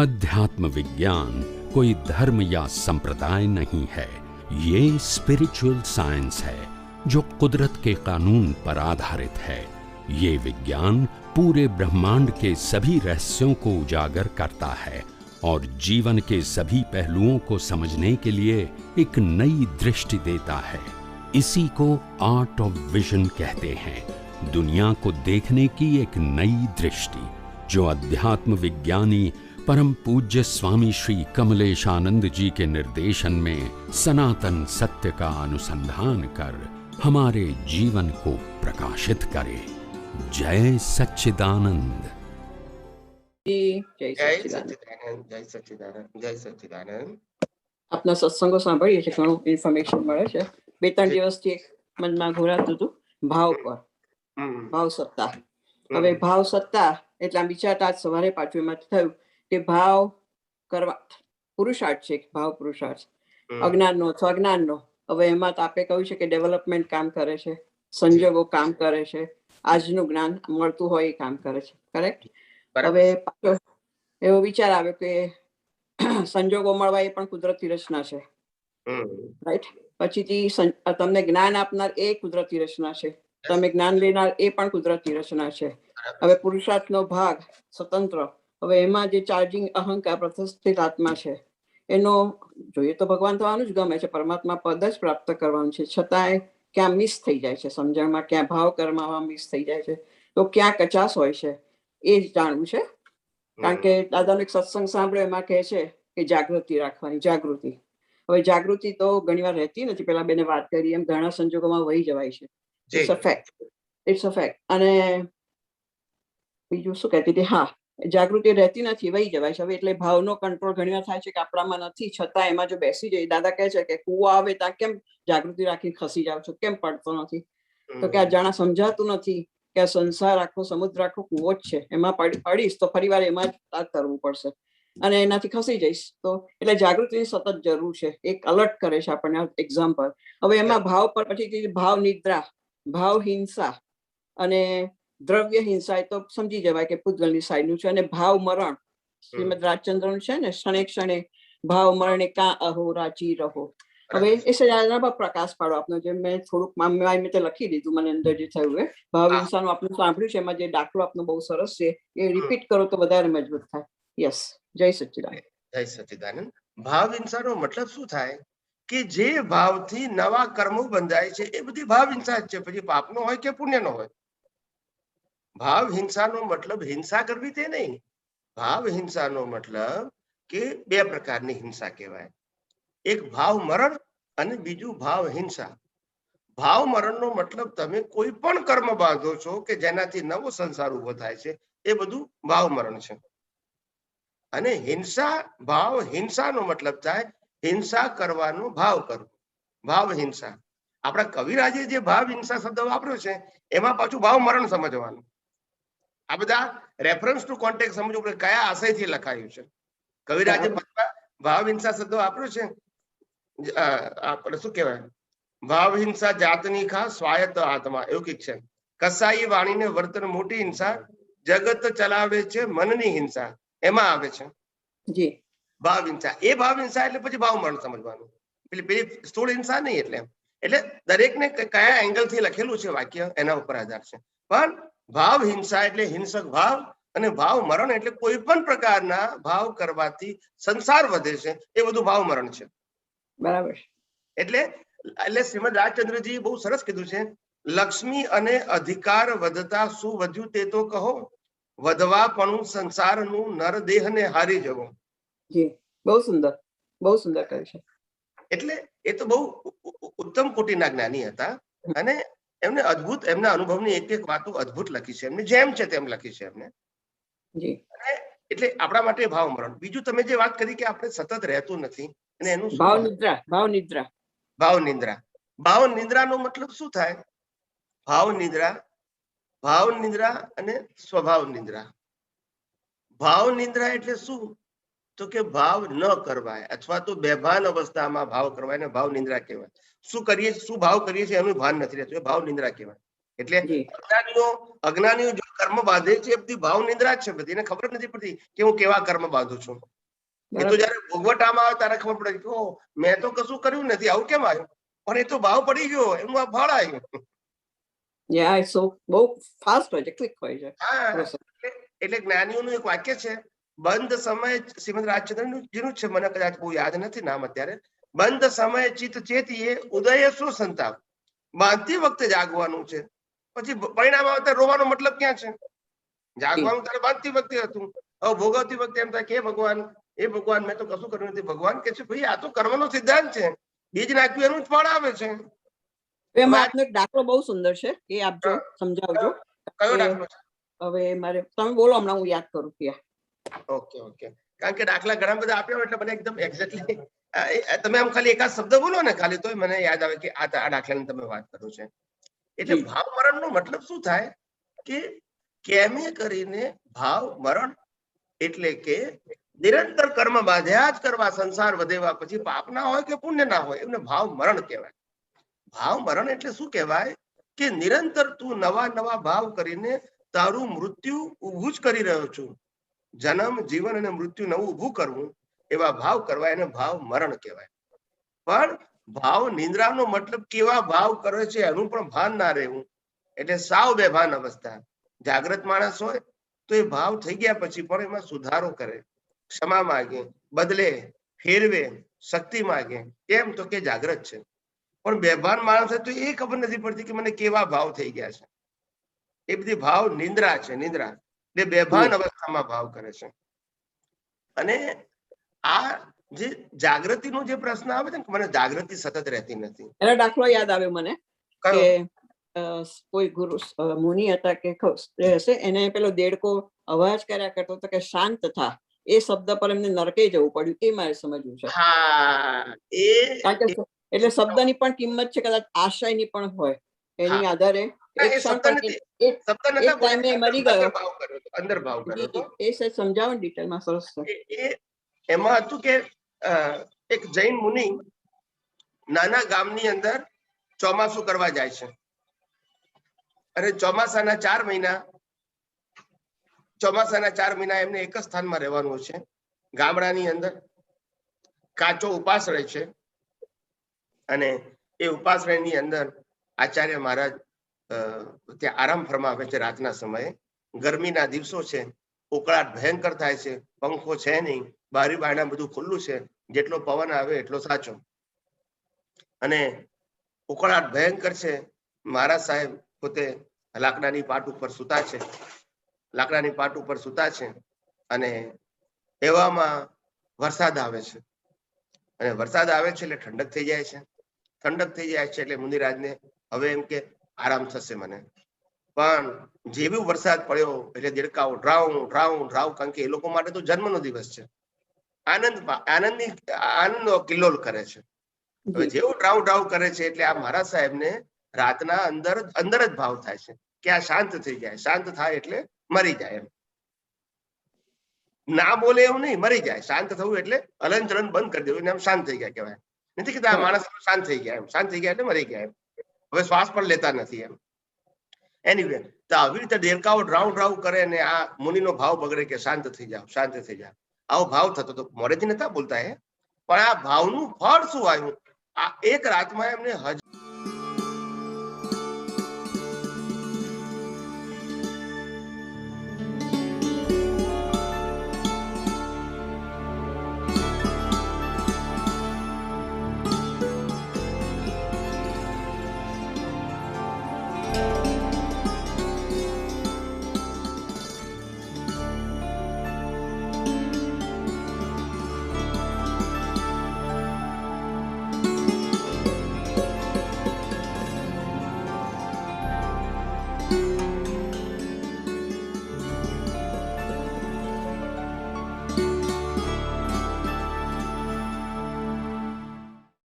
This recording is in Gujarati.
अध्यात्म विज्ञान कोई धर्म या संप्रदाय नहीं है, ये स्पिरिचुअल साइंस है जो कुदरत के कानून पर आधारित है। ये विज्ञान पूरे ब्रह्मांड के सभी रहस्यों को उजागर करता है और जीवन के सभी पहलुओं को समझने के लिए एक नई दृष्टि देता है। इसी को आर्ट ऑफ विजन कहते हैं, दुनिया को देखने की एक नई दृष्टि, जो अध्यात्म विज्ञानी परम पूज्य स्वामी श्री कमलेशानंद जी के निर्देशन में सनातन सत्य का अनुसंधान कर हमारे जीवन को प्रकाशित करे। जय सच्चिदानंद। જય સચ્ચિદાનંદ, જય સચ્ચિદાનંદ, જય સચ્ચિદાનંદ. આપના સત્સંગો સાંભળીએ છીએ, ઘણું ઇન્ફોર્મેશન મળે છે. 2-3 દિવસથી મનમાં ઘોરાતું હતું ભાવ પર, ભાવ સત્તા. હવે ભાવ સત્તા એટલે આમ વિચારતા આજ સવારે પાછું એમાં થયું કે ભાવ કરવા પુરુષાર્થ છે, ભાવ પુરુષાર્થ અજ્ઞાનનો અથવા જ્ઞાનનો. હવે એમાં તો આપણે કહ્યું છે કે ડેવલપમેન્ટ કામ કરે છે, સંજોગો કામ કરે છે, આજનું જ્ઞાન મળતું હોય એ કામ કરે છે. કરેક્ટ. હવે પાછો એવો વિચાર આવ્યો કે સંજોગો મળવા એ પણ કુદરતી રચના છે, રાઈટ. પછીથી તમને જ્ઞાન આપનાર એ કુદરતી રચના છે, તમે જ્ઞાન લેનાર એ પણ કુદરતી રચના છે. હવે પુરુષાર્થનો ભાગ સ્વતંત્ર. હવે એમાં જે ચાર્જિંગ અહંકાર પ્રતિષ્ઠિત આત્મા છે, એનો જોઈએ તો ભગવાન થવાનું જ ગમે છે, પરમાત્મા પદ જ પ્રાપ્ત કરવાનું છે, છતાંય ક્યાં મિસ થઈ જાય છે સમજણમાં, ક્યાં ભાવ કર્મમાં મિસ થઈ જાય છે, તો ક્યાં કચાશ હોય છે એ જ જાણવું છે. કારણ કે દાદાનો એક સત્સંગ સાંભળ્યો, એમાં કહે છે કે જાગૃતિ રાખવાની, જાગૃતિ. હવે જાગૃતિ તો ઘણી વાર રહેતી નથી, પેલા બેને વાત કરી એમ ઘણા સંજોગોમાં વહી જવાય છે. It's a fact, it's a fact. અને બીજું શું કહેતી હતી, હા, જાગૃતિ રહેતી નથી, વહી જવાય છે. હવે એટલે ભાવનો કંટ્રોલ ઘણી વાર થાય છે કે આપણામાં નથી, છતાં એમાં જો બેસી જાય. દાદા કહે છે કે કૂવો આવે ત્યાં કેમ જાગૃતિ રાખીને ખસી જાવ છો, કેમ પડતો નથી? તો કે આ જાણા સમજાતું નથી કે આ સંસાર આખો સમુદ્ર આખો કૂવો જ છે, એમાં પડીશ તો ફરી વાર એમાં જ તરવું પડશે અને એનાથી ખસી જઈશ. તો એટલે જાગૃતિની સતત જરૂર છે, એક અલર્ટ કરે છે આપણને. એક્ઝામ્પલ, હવે એમાં ભાવ પર પછી ભાવ નિદ્રા, ભાવ હિંસા અને દ્રવ્ય હિંસા, એ તો સમજી જવાય કે પૂતગલની સાઈડનું છે. અને ભાવ મરણ શ્રીમદ રાજચંદ્રનું છે ને, ક્ષણે ક્ષણે ભાવ મરણે કાં અહો રાજી રહો. હવે એ સજાના પર પ્રકાશ પાડો આપનો, જે મેં થોડુંક મેં લખી દીધું, મને અંદર જે થયું એ ભાવ હિંસાનું આપણું સાંભળ્યું છે, એમાં જે દાખલો આપનો બહુ સરસ છે, એ રિપીટ કરો તો વધારે મજબૂત થાય. યસ, જય સચ્ચિદાનંદ. જય સચ્ચિદાનંદ. ભાવ હિંસાનો મતલબ શું થાય કે જે ભાવથી નવા કર્મો બંધાય છે એ બધી ભાવ હિંસા જ છે, પછી પાપનો હોય કે પુણ્યનો હોય. ભાવ હિંસાનો મતલબ હિંસા કરવી તે નહીં. ભાવ હિંસાનો મતલબ કે બે પ્રકારની હિંસા કહેવાય, એક ભાવ મરણ અને બીજું ભાવ હિંસા. ભાવ મરણનો મતલબ તમે કોઈ પણ કર્મ બાંધો છો કે જેનાથી નવો સંસાર ઉભો થાય છે, એ બધું ભાવ મરણ છે. અને હિંસા, ભાવ હિંસાનો મતલબ થાય હિંસા કરવાનો ભાવ કરવો, ભાવ હિંસા. આપણા કવિરાજે જે ભાવ હિંસા શબ્દ વાપર્યો છે, એમાં પાછું ભાવ મરણ સમજવાનું. આ બધા રેફરન્સ ટુ કોન્ટેક્ટ સમજવું પડે, કયા આશયથી લખાયું છે. કવિરાજે ભાવ હિંસા શબ્દ વાપર્યો છે, આપણે શું કહેવાય, ભાવ હિંસા જાતની ખા સ્વાયત્ત આત્મા, એવું કઈક છે. કસાઈ વાણીને વર્તન મોટી હિંસા, જગત ચલાવે છે મનની હિંસા, એમાં આવે છે જી ભાવ હિંસા. એ ભાવ હિંસા એટલે પછી ભાવ મરણ સમજવાનું, પેલી સ્થૂળ હિંસા નહીં. એટલે દરેકને કયા એંગલ થી લખેલું છે વાક્ય એના ઉપર આધાર છે. પણ ભાવ હિંસા એટલે હિંસક ભાવ, અને ભાવ મરણ એટલે કોઈ પણ પ્રકારના ભાવ કરવાથી સંસાર વધે છે, એ બધું ભાવ મરણ છે. બરાબર. એટલે શ્રીમદ રાજચંદ્રજી બહુ સરસ કીધું છે, લક્ષ્મી અને અધિકાર વધતા શું વધ્યું તે તો કહો, વધવા પણ સંસારનું નરદેહને હારી જવો. જી, બહુ સુંદર, બહુ સુંદર કહ્યું છે. એટલે એ તો બહુ ઉત્તમ કોટીના જ્ઞાની હતા, અને એમને અદ્ભુત, એમના અનુભવની એક એક વાતો અદ્ભુત લખી છે, એમની જેમ છે તેમ લખી છે એમને. એટલે આપણા માટે ભાવ મરણ. બીજું તમે જે વાત કરી કે આપણે સતત રહેતું નથી, અને એનું ભાવ નિદ્રા, ભાવ નિદ્રા, ભાવ નિદ્રા. ભાવ નિદ્રાનો મતલબ શું થાય? ભાવ નિદ્રા, ભાવ નિદ્રા અને સ્વભાવ નિદ્રા. ભાવ નિદ્રા એટલે શું? તો કે ભાવ ન કરવાય, અથવા તો બેભાન અવસ્થામાં ભાવ કરવાય ને ભાવ નિદ્રા કહેવાય. શું કરીએ, શું ભાવ કરીએ છીએ એનું ભાન નથી રહેતું, એ ભાવ નિદ્રા કહેવાય. એટલે અજ્ઞાનીઓ જો કર્મ બાંધે છે એ બધી ભાવ નિદ્રા છે, બધી એને ખબર જ નથી પડતી કે હું કેવા કર્મ બાંધું છું. એ તો જયારે ભોગવટામાં આવે ત્યારે ખબર પડે કે મેં તો કશું કર્યું નથી, આવું કેમ આવ્યું, પણ એ તો ભાવ પડી ગયો, એનું આ ફળ આવ્યું. બહુ ફાસ્ટ હોય છે, ક્વિક હોય છે. એટલે જ્ઞાનીઓનું એક વાક્ય છે, બંધ સમય શ્રીમદ રાજચંદ્રજીનું છે, મને કદાચ બહુ યાદ નથી નામ અત્યારે. બંધ સમય ચિત્ત ચેતીએ ઉદય શું સંતાપ. બાંધતી વખતે જાગવાનું છે, પછી પરિણામ આવતા રોવાનો મતલબ ક્યાં છે? જાગવાનું તારે બાંધતી વખતે હતું, હવે ભોગવતી વખતે એમ થાય કે ભગવાન મેં તો કશું કર્યું નથી. ભગવાન કે છે ભાઈ આ તો કર્મનો સિદ્ધાંત છે, બીજ નાખ્યું એનું જ ફળ આવે છે. એમાં આપનો એક દાખલો બહુ સુંદર છે, એ આપજો, સમજાવજો. કયો દાખલો છે? હવે મારે તમે બોલો, હમણાં હું યાદ કરું. ઓકે. કારણ કે દાખલા ઘણા બધા આપ્યા એટલે મને એકદમ એક્ઝેક્ટલી તમે આમ ખાલી એકાદ શબ્દ બોલો ને ખાલી, તોય મને યાદ આવે કે આ દાખલાની તમે વાત કરો છો. એટલે ભાવ મરણ નો મતલબ શું થાય કે કેમે કરીને ભાવ મરણ એટલે કે નિરંતર કર્મ બાંધ્યા જ કરવા, સંસાર વધેવા પછી પાપ ના હોય કે પુણ્ય ના હોય, એમને ભાવ મરણ કહેવાય. ભાવ મરણ એટલે શું કહેવાય કે નિરંતર તું નવા ભાવ કરીને તારું મૃત્યુ ઊભું જ કરી રહ્યો છું. જન્મ, જીવન અને મૃત્યુ નવું ઊભું કરવું, એવા ભાવ કરવા, એને ભાવ મરણ કહેવાય. પણ ભાવ નિંદ્રાનો મતલબ કેવા ભાવ કરે છે એનું પણ ભાન ના રહેવું, એટલે સાવ બેભાન અવસ્થા. જાગ્રત માણસ હોય તો એ ભાવ થઈ ગયા પછી પણ એમાં સુધારો કરે, ક્ષમા માગે, બદલે, ફેરવે, શક્તિ માગે. કેમ તો કે જાગ્રત છે. પણ બેભાન માણસ હોય તો એ ખબર નથી પડતી કે મને કેવા ભાવ થઈ ગયા છે. એ બધી ભાવ નિંદ્રા છે, નિંદ્રા. એટલે બેભાન અવસ્થામાં ભાવ કરે છે. અને આ જે જાગૃતિનો જે પ્રશ્ન આવે છે ને, મને જાગૃતિ સતત રહેતી નથી. એનો દાખલો યાદ આવ્યો મને કે કોઈ ગુરુ મુનિ હતા કે હશે, એને પેલો દેડકો અવાજ કર્યા કરતો હતો કે શાંત થા, એ શબ્દ પર એમને નરકે જવું પડ્યું. એ મારે સમજવું છે. એટલે શબ્દની પણ કિંમત છે, કદાચ આશયની પણ હોય. એની આધારે મરી ગયો, અંદર ભાવ કર્યો. એ સમજાવો ડિટેલમાં. સરસ છે. એમાં હતું કે એક જૈન મુનિ નાના ગામની અંદર ચોમાસું કરવા જાય છે, અને ચોમાસાના 4 મહિના એમને એક જ સ્થાનમાં રહેવાનું છે. ગામડાની અંદર કાચો ઉપાશ્રય છે, અને એ ઉપાશ્રયની અંદર આચાર્ય મહારાજ ત્યાં આરામ ફરમાવે છે રાતના સમયે. ગરમીના દિવસો છે, ઉકળાટ ભયંકર થાય છે, પંખો છે નહીં, બારી બારણા બધું ખુલ્લું છે, જેટલો પવન આવે એટલો સાચો, અને ઉકળાટ ભયંકર છે. મહારાજ સાહેબ પોતે લાકડાની પાટ ઉપર સૂતા છે, અને એવામાં વરસાદ આવે છે. અને વરસાદ આવે છે એટલે ઠંડક થઈ જાય છે. એટલે મુનિરાજને હવે એમ કે આરામ થશે મને. પણ જેવું વરસાદ પડ્યો એટલે દેડકાઓ ડ્રાઉ, કારણ કે એ લોકો માટે તો જન્મનો દિવસ છે, આનંદનો કિલ્લોલ કરે છે. હવે જેવું ડ્રાઉ કરે છે એટલે આ મહારાજ સાહેબને રાતના અંદર જ ભાવ થાય છે કે આ શાંત થઈ જાય. શાંત થાય એટલે મરી જાય. એમ ના બોલે એવું નહીં, મરી જાય. શાંત થવું એટલે હલન ચલન બંધ કરી દેવું, એમ શાંત થઈ ગયા કહેવાય. નથી કે આ માણસ શાંત થઈ ગયા, એમ શાંત થઈ ગયા એટલે મરી ગયા. એમ હવે શ્વાસ પણ લેતા નથી. એમ એનીવે તો આવી રીતે દેડકાઓ ડ્રાઉ કરે ને આ મુનિનો ભાવ બગડે કે શાંત થઈ જાવ. આવો ભાવ થતો તો મોડેથી નતા બોલતા, પણ આ ભાવનું ફળ શું આવ્યું? આ એક રાતમાં એમને